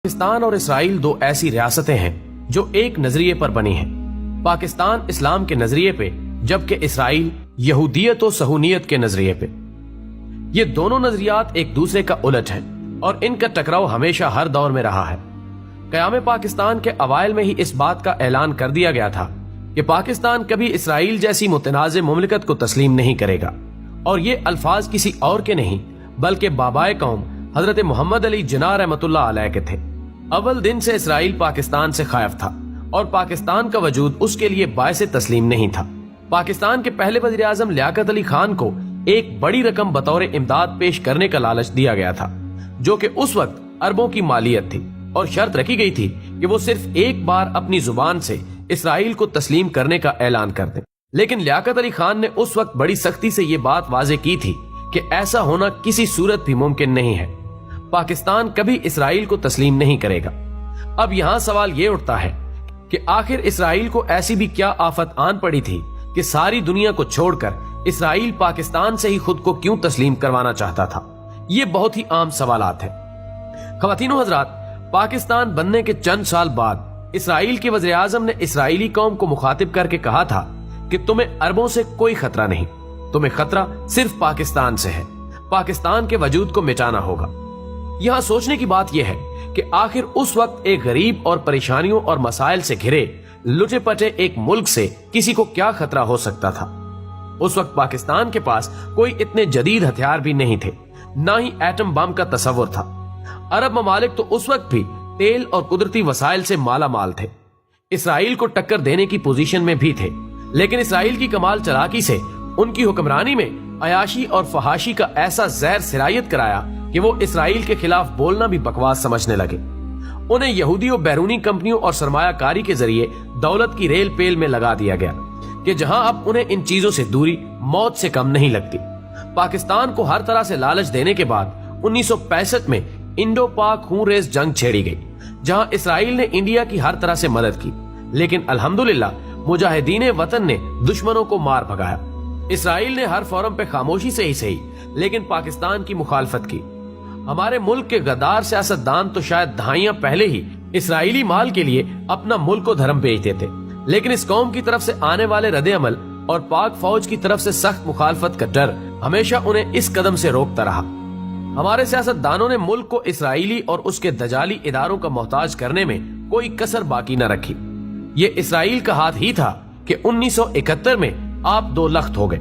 پاکستان اور اسرائیل دو ایسی ریاستیں ہیں جو ایک نظریے پر بنی ہیں۔ پاکستان اسلام کے نظریے پہ، جبکہ اسرائیل یہودیت و صہیونیت کے نظریے پہ۔ یہ دونوں نظریات ایک دوسرے کا الٹ ہیں اور ان کا ٹکراؤ ہمیشہ ہر دور میں رہا ہے۔ قیام پاکستان کے اوائل میں ہی اس بات کا اعلان کر دیا گیا تھا کہ پاکستان کبھی اسرائیل جیسی متنازع مملکت کو تسلیم نہیں کرے گا، اور یہ الفاظ کسی اور کے نہیں بلکہ بابائے قوم حضرت محمد علی جناح رحمۃ اللہ علیہ کے تھے۔ اول دن سے اسرائیل پاکستان سے خائف تھا اور پاکستان کا وجود اس کے لیے باعث تسلیم نہیں تھا۔ پاکستان کے پہلے وزیر اعظم لیاقت علی خان کو ایک بڑی رقم بطور امداد پیش کرنے کا لالچ دیا گیا تھا، جو کہ اس وقت اربوں کی مالیت تھی، اور شرط رکھی گئی تھی کہ وہ صرف ایک بار اپنی زبان سے اسرائیل کو تسلیم کرنے کا اعلان کر دیں۔ لیکن لیاقت علی خان نے اس وقت بڑی سختی سے یہ بات واضح کی تھی کہ ایسا ہونا کسی صورت بھی ممکن نہیں ہے۔ پاکستان کبھی اسرائیل کو تسلیم نہیں کرے گا۔ اب یہاں سوال یہ اٹھتا ہے کہ آخر اسرائیل کو ایسی بھی کیا آفت آن پڑی تھی کہ ساری دنیا کو چھوڑ کر اسرائیل پاکستان سے ہی خود کو کیوں تسلیم کروانا چاہتا تھا؟ یہ بہت ہی عام سوالات ہیں۔ خواتین و حضرات، پاکستان بننے کے چند سال بعد اسرائیل کے وزیر اعظم نے اسرائیلی قوم کو مخاطب کر کے کہا تھا کہ تمہیں عربوں سے کوئی خطرہ نہیں، تمہیں خطرہ صرف پاکستان سے ہے، پاکستان کے وجود کو مٹانا ہوگا۔ یہاں سوچنے کی بات یہ ہے کہ آخر اس وقت ایک غریب اور پریشانیوں اور مسائل سے گھرے لٹے پٹے ایک ملک سے کسی کو کیا خطرہ ہو سکتا تھا؟ اس وقت پاکستان کے پاس کوئی اتنے جدید ہتھیار بھی نہیں تھے، نہ ہی ایٹم بم کا تصور تھا۔ عرب ممالک تو اس وقت بھی تیل اور قدرتی وسائل سے مالا مال تھے، اسرائیل کو ٹکر دینے کی پوزیشن میں بھی تھے، لیکن اسرائیل کی کمال چلاکی سے ان کی حکمرانی میں عیاشی اور فحاشی کا ایسا زہر سرایت کرایا کہ وہ اسرائیل کے خلاف بولنا بھی بکواس سمجھنے لگے۔ انہیں یہودی و بیرونی کمپنیوں اور سرمایہ کاری کے ذریعے دولت کی ریل پیل میں لگا دیا گیا کہ جہاں اب انہیں ان چیزوں سے دوری موت سے کم نہیں لگتی۔ پاکستان کو ہر طرح سے لالچ دینے کے بعد 1965 میں انڈو پاک خون ریز جنگ چھیڑی گئی، جہاں اسرائیل نے انڈیا کی ہر طرح سے مدد کی، لیکن الحمدللہ مجاہدین وطن نے دشمنوں کو مار بھگایا۔ اسرائیل نے ہر فورم پہ خاموشی سے ہی صحیح لیکن پاکستان کی مخالفت کی۔ ہمارے ملک کے غدار سیاستدان تو شاید دہائیاں پہلے ہی اسرائیلی مال کے لیے اپنا ملک و دھرم بیچ دیتے، لیکن اس قوم کی طرف سے آنے والے رد عمل اور پاک فوج کی طرف سے سخت مخالفت کا ڈر ہمیشہ انہیں اس قدم سے روکتا رہا۔ ہمارے سیاستدانوں نے ملک کو اسرائیلی اور اس کے دجالی اداروں کا محتاج کرنے میں کوئی کسر باقی نہ رکھی۔ یہ اسرائیل کا ہاتھ ہی تھا کہ 1971 میں آپ دو لخت ہو گئے۔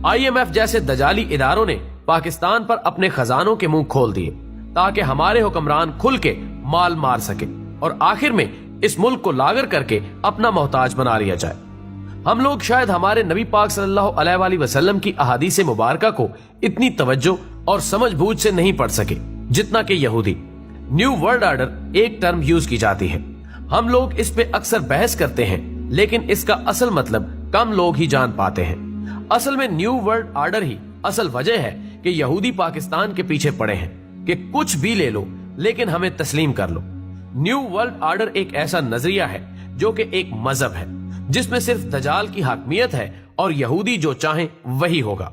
IMF جیسے دجالی اداروں نے پاکستان پر اپنے خزانوں کے منہ کھول دیے تاکہ ہمارے حکمران کھل کے مال مار سکے اور آخر میں اس ملک کو لاغر کر کے اپنا محتاج بنا لیا جائے۔ ہم لوگ شاید ہمارے نبی پاک صلی اللہ علیہ وآلہ وسلم کی احادیث مبارکہ کو اتنی توجہ اور سمجھ بوجھ سے نہیں پڑھ سکے جتنا کہ یہودی۔ نیو ورلڈ آرڈر ایک ٹرم یوز کی جاتی ہے، ہم لوگ اس پہ اکثر بحث کرتے ہیں، لیکن اس کا اصل مطلب کم لوگ ہی جان پاتے ہیں۔ اصل میں نیو ورلڈ آرڈر ہی اصل وجہ ہے کہ یہودی پاکستان کے پیچھے پڑے ہیں کہ کچھ بھی لے لو لیکن ہمیں تسلیم کر لو۔ نیو ورلڈ آرڈر ایک ایسا نظریہ ہے جو کہ ایک مذہب ہے جس میں صرف دجال کی حاکمیت ہے اور یہودی جو چاہیں وہی ہوگا۔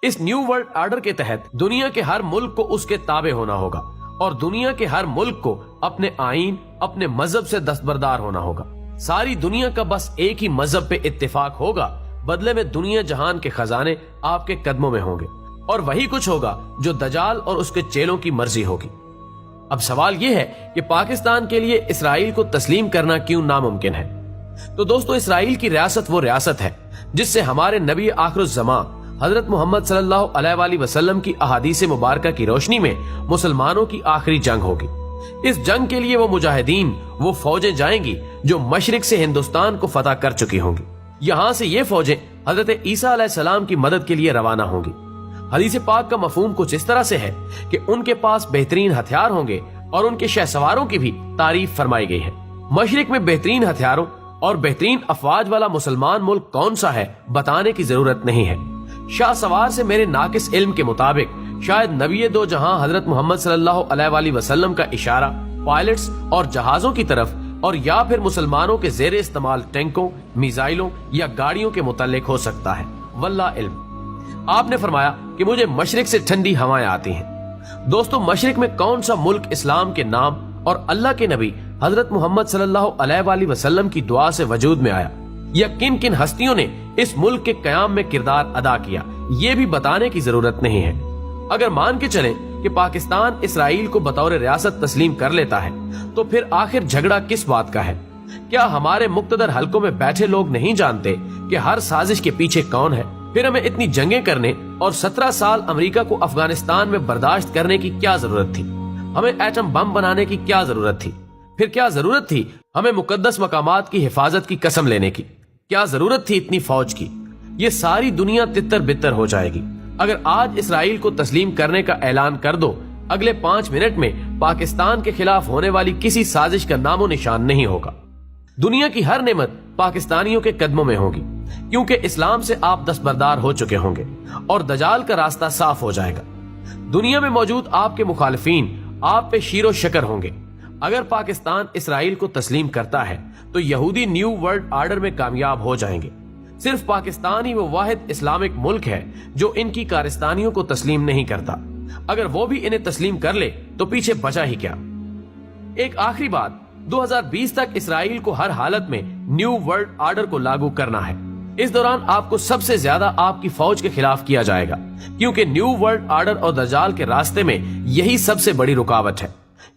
اس نیو ورلڈ آرڈر کے تحت دنیا کے ہر ملک کو اس کے تابع ہونا ہوگا اور دنیا کے ہر ملک کو اپنے آئین، اپنے مذہب سے دستبردار ہونا ہوگا۔ ساری دنیا کا بس ایک ہی مذہب پہ اتفاق ہوگا، بدلے میں دنیا جہان کے خزانے آپ کے قدموں میں ہوں گے، اور وہی کچھ ہوگا جو دجال اور اس کے چیلوں کی مرضی ہوگی۔ اب سوال یہ ہے کہ پاکستان کے لیے اسرائیل کو تسلیم کرنا کیوں ناممکن ہے؟ تو دوستو، اسرائیل کی ریاست وہ ریاست ہے جس سے ہمارے نبی آخر الزماں حضرت محمد صلی اللہ علیہ وآلہ وسلم کی احادیث مبارکہ کی روشنی میں مسلمانوں کی آخری جنگ ہوگی۔ اس جنگ کے لیے وہ مجاہدین، وہ فوجیں جائیں گی جو مشرق سے ہندوستان کو فتح کر چکی ہوں گی۔ یہاں سے یہ فوجیں حضرت عیسیٰ علیہ السلام کی مدد کے لیے روانہ ہوں گی۔ حدیث پاک کا مفہوم کچھ اس طرح سے ہے کہ ان کے پاس بہترین ہتھیار ہوں گے اور ان کے شہ سواروں کی بھی تعریف فرمائی گئی ہے۔ مشرق میں بہترین ہتھیاروں اور بہترین افواج والا مسلمان ملک کون سا ہے بتانے کی ضرورت نہیں ہے۔ شاہ سوار سے میرے ناقص علم کے مطابق شاید نبی دو جہاں حضرت محمد صلی اللہ علیہ وآلہ وسلم کا اشارہ پائلٹس اور جہازوں کی طرف اور یا پھر مسلمانوں کے زیر استعمال ٹینکوں، میزائلوں یا گاڑیوں کے متعلق ہو سکتا ہے، واللہ علم۔ آپ نے فرمایا کہ مجھے مشرق سے ٹھنڈی ہوائیں آتی ہیں۔ دوستو، مشرق میں کون سا ملک اسلام کے نام اور اللہ کے نبی حضرت محمد صلی اللہ علیہ وآلہ وسلم کی دعا سے وجود میں آیا، یا کن کن ہستیوں نے اس ملک کے قیام میں کردار ادا کیا، یہ بھی بتانے کی ضرورت نہیں ہے۔ اگر مان کے چلیں کہ پاکستان اسرائیل کو بطور ریاست تسلیم کر لیتا ہے تو پھر آخر جھگڑا کس بات کا ہے؟ کیا ہمارے مقتدر حلقوں میں بیٹھے لوگ نہیں جانتے کہ ہر سازش کے پیچھے کون ہے؟ پھر ہمیں اتنی جنگیں کرنے اور 17 سال امریکہ کو افغانستان میں برداشت کرنے کی کیا ضرورت تھی؟ ہمیں ایٹم بم بنانے کی کیا ضرورت تھی؟ پھر کیا ضرورت تھی ہمیں مقدس مقامات کی حفاظت کی قسم لینے کی؟ کیا ضرورت تھی اتنی فوج کی؟ یہ ساری دنیا تتر بتر ہو جائے گی۔ اگر آج اسرائیل کو تسلیم کرنے کا اعلان کر دو، اگلے 5 منٹ میں پاکستان کے خلاف ہونے والی کسی سازش کا نام و نشان نہیں ہوگا۔ دنیا کی ہر نعمت پاکستانیوں کے قدموں میں ہوگی، کیونکہ اسلام سے آپ دستبردار ہو چکے ہوں گے اور دجال کا راستہ صاف ہو جائے گا۔ دنیا میں موجود آپ کے مخالفین آپ پہ شیر و شکر ہوں گے۔ اگر پاکستان اسرائیل کو تسلیم کرتا ہے تو یہودی نیو ورلڈ آرڈر میں کامیاب ہو جائیں گے۔ صرف پاکستان ہی وہ واحد اسلامک ملک ہے جو ان کی کارستانیوں کو تسلیم نہیں کرتا۔ اگر وہ بھی انہیں تسلیم کر لے تو پیچھے بچا ہی کیا۔ ایک آخری بات، 2020 تک اسرائیل کو ہر حالت میں نیو ورلڈ آرڈر کو لاگو کرنا ہے۔ اس دوران آپ کو سب سے زیادہ آپ کی فوج کے خلاف کیا جائے گا، کیونکہ نیو ورلڈ آرڈر اور دجال کے راستے میں یہی سب سے بڑی رکاوٹ ہے۔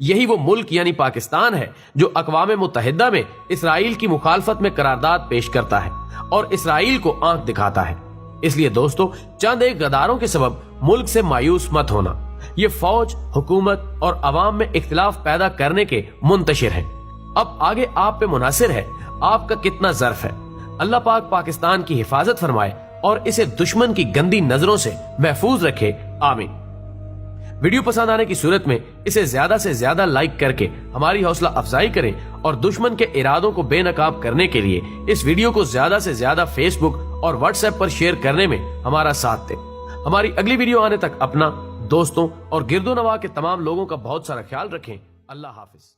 یہی وہ ملک یعنی پاکستان ہے جو اقوام متحدہ میں اسرائیل کی مخالفت میں قرارداد پیش کرتا ہے اور اسرائیل کو آنکھ دکھاتا ہے۔ اس لیے دوستو، چند ایک غداروں کے سبب ملک سے مایوس مت ہونا۔ یہ فوج، حکومت اور عوام میں اختلاف پیدا کرنے کے منتشر ہیں۔ اب آگے آپ پہ منحصر ہے آپ کا کتنا ظرف ہے۔ اللہ پاک پاکستان کی حفاظت فرمائے اور اسے دشمن کی گندی نظروں سے محفوظ رکھے، آمین۔ ویڈیو پسند آنے کی صورت میں اسے زیادہ سے زیادہ لائک کر کے ہماری حوصلہ افزائی کریں اور دشمن کے ارادوں کو بے نقاب کرنے کے لیے اس ویڈیو کو زیادہ سے زیادہ فیس بک اور واٹس ایپ پر شیئر کرنے میں ہمارا ساتھ دیں۔ ہماری اگلی ویڈیو آنے تک اپنا، دوستوں اور گرد و نواح کے تمام لوگوں کا بہت سارا خیال رکھیں۔ اللہ حافظ۔